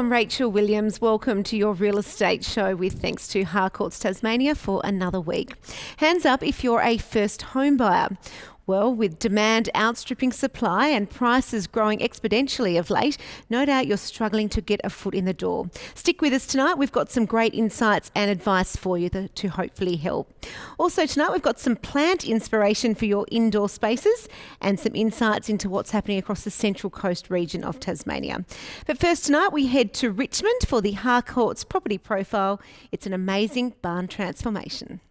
I'm Rachel Williams. Welcome to your real estate show with thanks to Harcourts Tasmania for another week. Hands up if you're a first home buyer. Well, with demand outstripping supply and prices growing exponentially of late, no doubt you're struggling to get a foot in the door. Stick with us tonight. We've got some great insights and advice for you to hopefully help. Also tonight, we've got some plant inspiration for your indoor spaces and some insights into what's happening across the Central Coast region of Tasmania. But first tonight, we head to Richmond for the Harcourts property profile. It's an amazing barn transformation.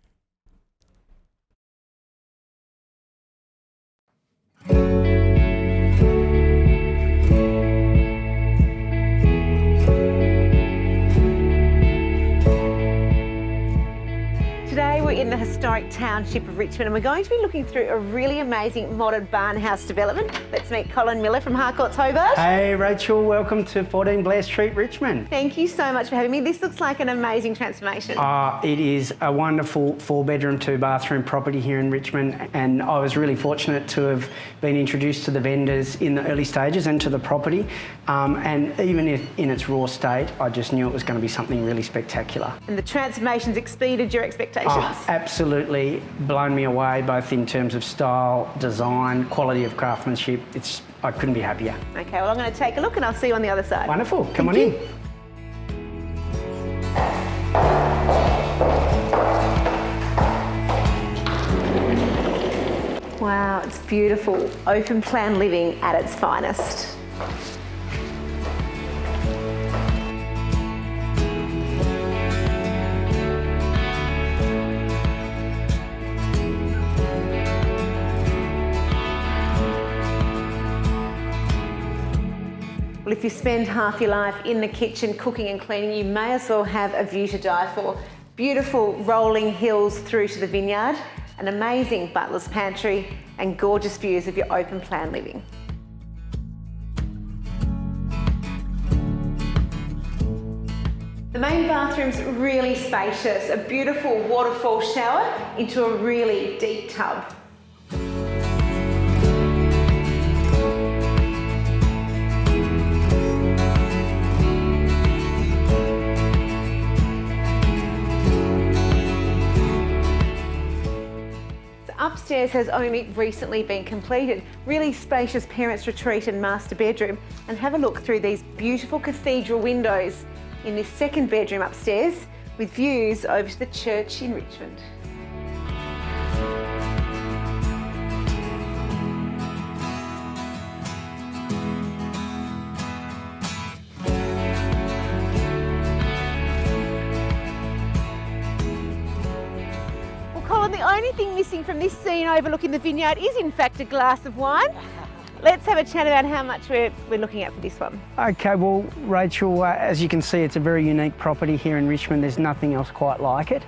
Today we're in the historic township of Richmond and we're going to be looking through a really amazing modern barn house development. Let's meet Colin Miller from Harcourts Hobart. Hey Rachel, welcome to 14 Blair Street, Richmond. Thank you so much for having me. This looks like an amazing transformation. It is a wonderful 4-bedroom, 2-bathroom property here in Richmond, and I was really fortunate to have been introduced to the vendors in the early stages and to the property. And even if in its raw state, I just knew it was going to be something really spectacular. And the transformation's exceeded your expectations? Absolutely blown me away, both in terms of style, design, quality of craftsmanship. I couldn't be happier. Okay, well I'm going to take a look and I'll see you on the other side. Wonderful, come on in. Wow, it's beautiful. Open plan living at its finest. Well, if you spend half your life in the kitchen cooking and cleaning, you may as well have a view to die for. Beautiful rolling hills through to the vineyard, an amazing butler's pantry and gorgeous views of your open plan living. The main bathroom's really spacious, a beautiful waterfall shower into a really deep tub. Upstairs has only recently been completed. Really spacious parents' retreat and master bedroom. And have a look through these beautiful cathedral windows in this second bedroom upstairs with views over to the church in Richmond. The only thing missing from this scene overlooking the vineyard is in fact a glass of wine. Let's have a chat about how much we're looking at for this one. Okay, well Rachel, as you can see, it's a very unique property here in Richmond. There's nothing else quite like it.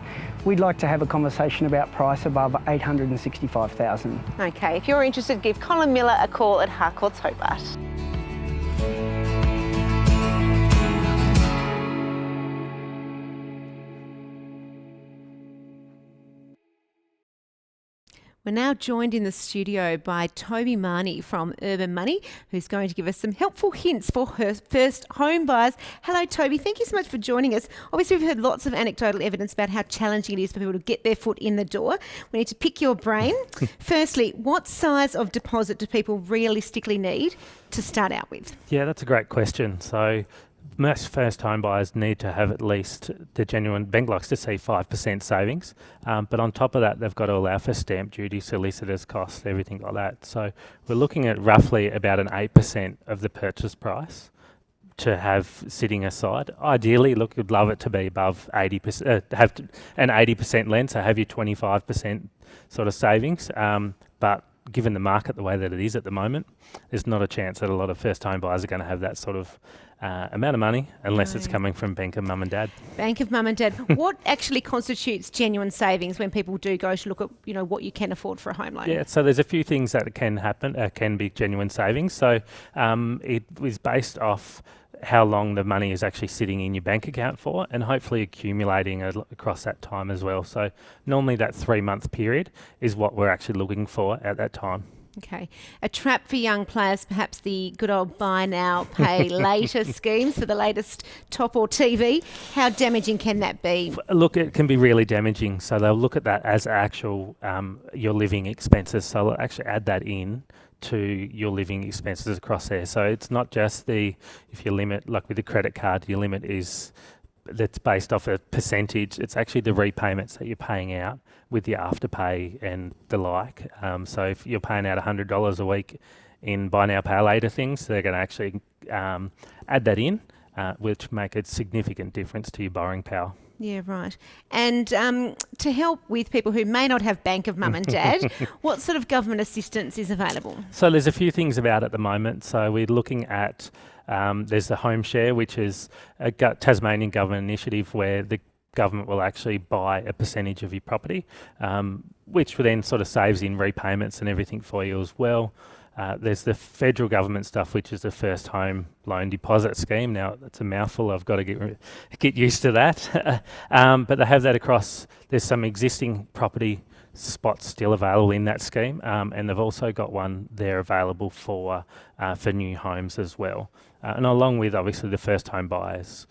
We'd like to have a conversation about price above $865,000. Okay, if you're interested, give Colin Miller a call at Harcourts Hobart. We're now joined in the studio by Toby Mahoney from Urban Money, who's going to give us some helpful hints for her first home buyers. Hello, Toby. Thank you so much for joining us. Obviously, we've heard lots of anecdotal evidence about how challenging it is for people to get their foot in the door. We need to pick your brain. Firstly, what size of deposit do people realistically need to start out with? Yeah, that's a great question. So most first home buyers need to have at least the genuine, bank likes to see 5% savings, but on top of that they've got to allow for stamp duty, solicitors costs, everything like that. So we're looking at roughly about an 8% of the purchase price to have sitting aside. Ideally, look, we'd love it to be above 80%, have an 80% lend, so have your 25% sort of savings, but given the market the way that it is at the moment, there's not a chance that a lot of first home buyers are going to have that sort of amount of money unless it's coming from Bank of Mum and Dad. Bank of Mum and Dad. What actually constitutes genuine savings when people do go to look at, what you can afford for a home loan? Yeah, so there's a few things that can happen, can be genuine savings. So it was based off how long the money is actually sitting in your bank account for, and hopefully accumulating across that time as well. So normally that 3-month period is what we're actually looking for at that time. Okay. A trap for young players, perhaps the good old buy now, pay later schemes for the latest top or TV. How damaging can that be? Look, it can be really damaging. So they'll look at that as actual your living expenses. So they'll actually add that in to your living expenses across there. So it's not just if your limit, like with the credit card, your limit is that's based off a percentage. It's actually the repayments that you're paying out with your afterpay and the like. So if you're paying out $100 a week in buy now, pay later things, they're going to actually add that in, which make a significant difference to your borrowing power. Yeah, right. And to help with people who may not have bank of mum and dad, what sort of government assistance is available? So there's a few things about at the moment. So we're looking at, there's the home share, which is a Tasmanian government initiative where the government will actually buy a percentage of your property, which then sort of saves in repayments and everything for you as well. There's the federal government stuff, which is the first home loan deposit scheme. Now, it's a mouthful. I've got to get used to that. But they have that across. There's some existing property spots still available in that scheme, and they've also got one there available for new homes as well. And along with, obviously, the first home buyers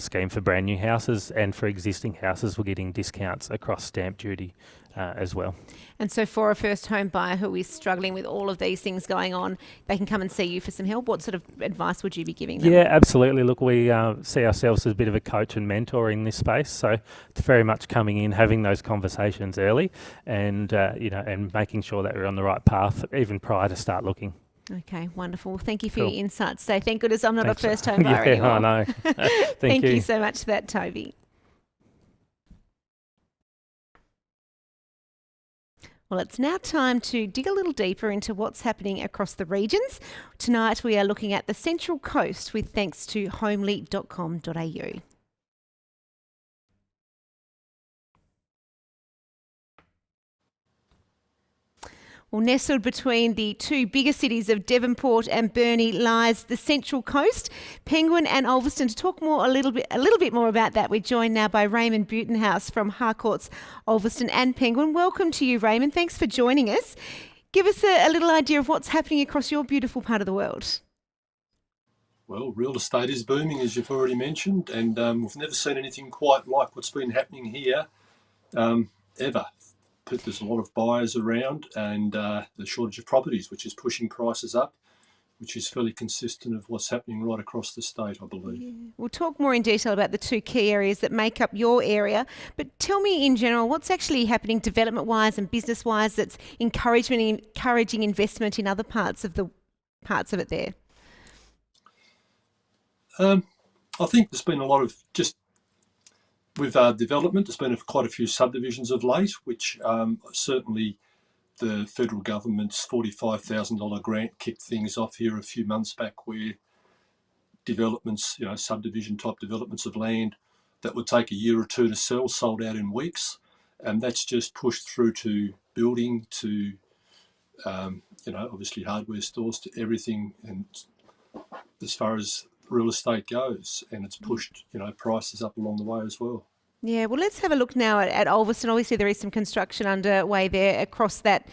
scheme for brand new houses, and for existing houses, we're getting discounts across stamp duty as well. And so for a first home buyer who is struggling with all of these things going on, they can come and see you for some help. What sort of advice would you be giving them? Yeah, absolutely. Look, we see ourselves as a bit of a coach and mentor in this space. So it's very much coming in, having those conversations early, and and making sure that we're on the right path even prior to start looking. Okay, wonderful. Thank you for Cool. your insights today. Thank goodness I'm not Thanks. a first home buyer anymore. I know. Thank you so much for that, Toby. Well, it's now time to dig a little deeper into what's happening across the regions. Tonight we are looking at the Central Coast with thanks to homely.com.au. Well, nestled between the two bigger cities of Devonport and Burnie lies the Central Coast, Penguin and Ulverstone. To talk a little bit more about that, we're joined now by Raymond Butenhouse from Harcourts Ulverstone and Penguin. Welcome to you, Raymond. Thanks for joining us. Give us a little idea of what's happening across your beautiful part of the world. Well, real estate is booming, as you've already mentioned, and we've never seen anything quite like what's been happening here ever. There's a lot of buyers around, and the shortage of properties, which is pushing prices up, which is fairly consistent of what's happening right across the state, I believe. Yeah. We'll talk more in detail about the two key areas that make up your area, but tell me in general, what's actually happening development-wise and business-wise that's encouraging investment in other parts of it there? I think there's been a lot of just with development. There's been quite a few subdivisions of late, which certainly the federal government's $45,000 grant kicked things off here a few months back, where developments, subdivision type developments of land that would take a year or two to sell, sold out in weeks. And that's just pushed through to building, to, obviously hardware stores, to everything. And as far as real estate goes, and it's pushed, prices up along the way as well. Yeah, well, let's have a look now at Ulverstone. Obviously, there is some construction underway there across that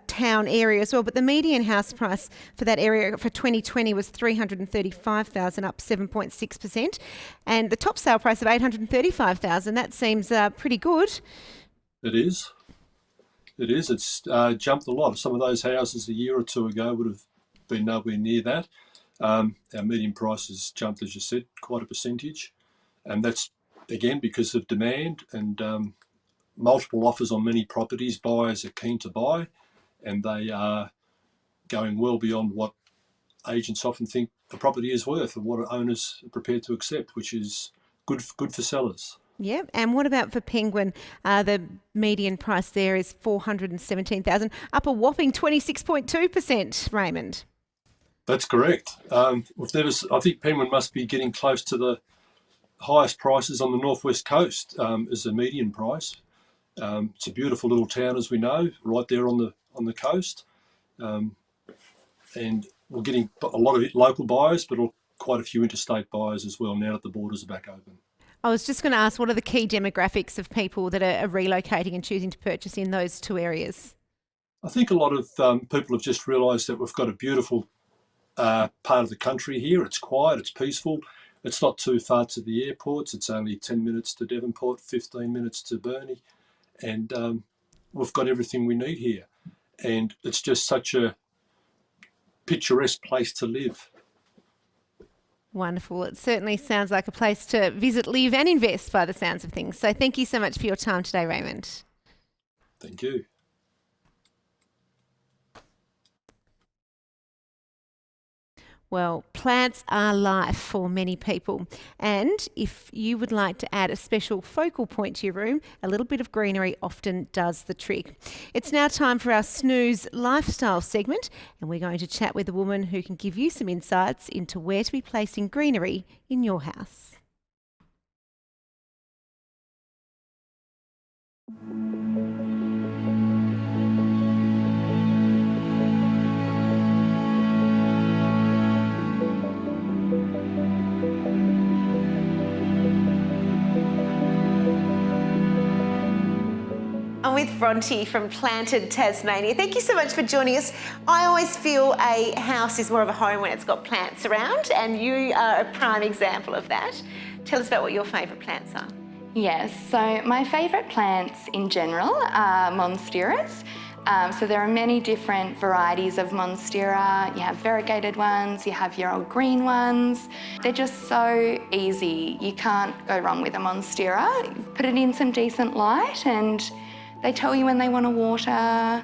town area as well. But the median house price for that area for 2020 was $335,000, up 7.6%, and the top sale price of $835,000. That seems pretty good. It is. It's jumped a lot. Some of those houses a year or two ago would have been nowhere near that. Our median price has jumped, as you said, quite a percentage, and that's again because of demand and multiple offers on many properties. Buyers are keen to buy, and they are going well beyond what agents often think a property is worth and what owners are prepared to accept, which is good for sellers. Yeah, and what about for Penguin? The median price there is $417,000, up a whopping 26.2%, Raymond. That's correct. I think Penguin must be getting close to the highest prices on the northwest coast as a median price. It's a beautiful little town, as we know, right there on the coast, and we're getting a lot of local buyers, but quite a few interstate buyers as well now that the borders are back open. I was just going to ask, what are the key demographics of people that are relocating and choosing to purchase in those two areas? I think a lot of people have just realised that we've got a beautiful part of the country here. It's quiet, it's peaceful, it's not too far to the airports. It's only 10 minutes to Devonport, 15 minutes to Burnie, and we've got everything we need here. And it's just such a picturesque place to live. Wonderful. It certainly sounds like a place to visit, live and invest by the sounds of things. So thank you so much for your time today, Raymond. Thank you. Well, plants are life for many people. And if you would like to add a special focal point to your room, a little bit of greenery often does the trick. It's now time for our Snooze Lifestyle segment, and we're going to chat with a woman who can give you some insights into where to be placing greenery in your house. I'm with Bronte from Plant Ed Tasmania. Thank you so much for joining us. I always feel a house is more of a home when it's got plants around, and you are a prime example of that. Tell us about what your favourite plants are. Yes, so my favourite plants in general are monsteras. So there are many different varieties of monstera. You have variegated ones, you have your old green ones. They're just so easy. You can't go wrong with a monstera. Put it in some decent light and they tell you when they want to water. I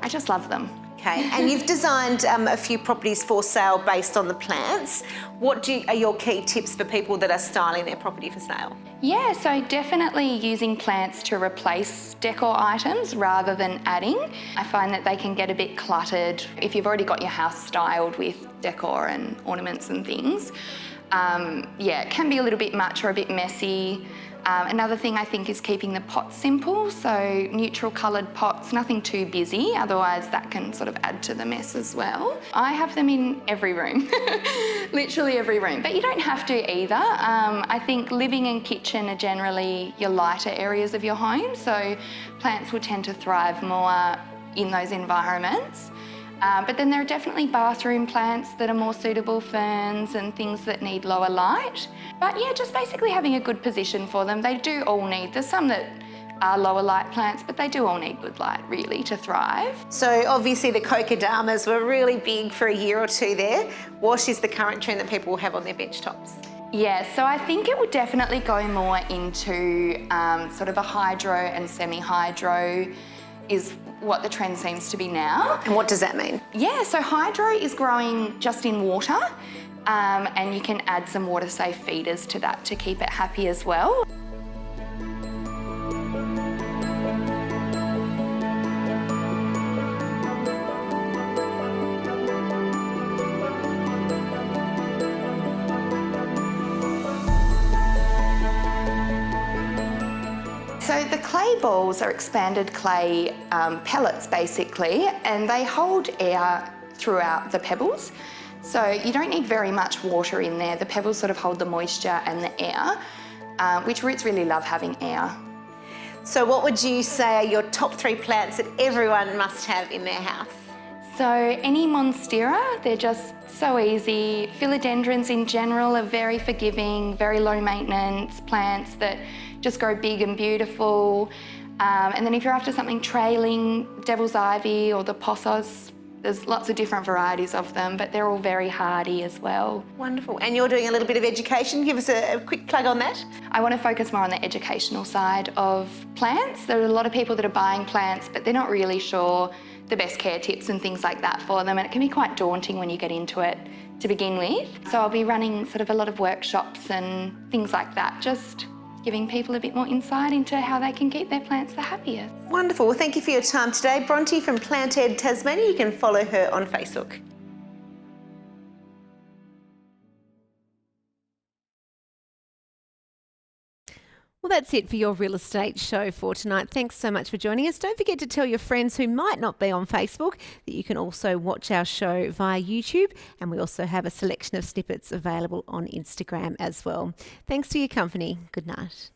just love them. Okay, and you've designed a few properties for sale based on the plants. What are your key tips for people that are styling their property for sale? Yeah, so definitely using plants to replace decor items rather than adding. I find that they can get a bit cluttered if you've already got your house styled with decor and ornaments and things. Yeah, it can be a little bit much or a bit messy. Another thing I think is keeping the pots simple, so neutral coloured pots, nothing too busy, otherwise that can sort of add to the mess as well. I have them in every room, literally every room, but you don't have to either. I think living and kitchen are generally your lighter areas of your home, so plants will tend to thrive more in those environments. But then there are definitely bathroom plants that are more suitable, ferns and things that need lower light. But yeah, just basically having a good position for them. They do all need, there's some that are lower light plants, but they do all need good light really to thrive. So obviously the kokedamas were really big for a year or two there. What is the current trend that people will have on their bench tops? Yeah, so I think it would definitely go more into sort of a hydro and semi-hydro is what the trend seems to be now. And what does that mean? Yeah, so hydro is growing just in water, and you can add some water-safe feeders to that to keep it happy as well. So the clay balls are expanded clay pellets basically, and they hold air throughout the pebbles. So you don't need very much water in there. The pebbles sort of hold the moisture and the air, which roots really love having air. So what would you say are your top 3 plants that everyone must have in their house? So any monstera, they're just so easy. Philodendrons in general are very forgiving, very low maintenance plants that just grow big and beautiful. And then if you're after something trailing, devil's ivy or the pothos, there's lots of different varieties of them, but they're all very hardy as well. Wonderful. And you're doing a little bit of education. Give us a quick plug on that. I want to focus more on the educational side of plants. There are a lot of people that are buying plants, but they're not really sure the best care tips and things like that for them, and it can be quite daunting when you get into it to begin with. So I'll be running sort of a lot of workshops and things like that, just giving people a bit more insight into how they can keep their plants the happiest. Wonderful. Well, thank you for your time today. Bronte from Plant Ed Tasmania. You can follow her on Facebook. Well, that's it for your real estate show for tonight. Thanks so much for joining us. Don't forget to tell your friends who might not be on Facebook that you can also watch our show via YouTube, and we also have a selection of snippets available on Instagram as well. Thanks for your company. Good night.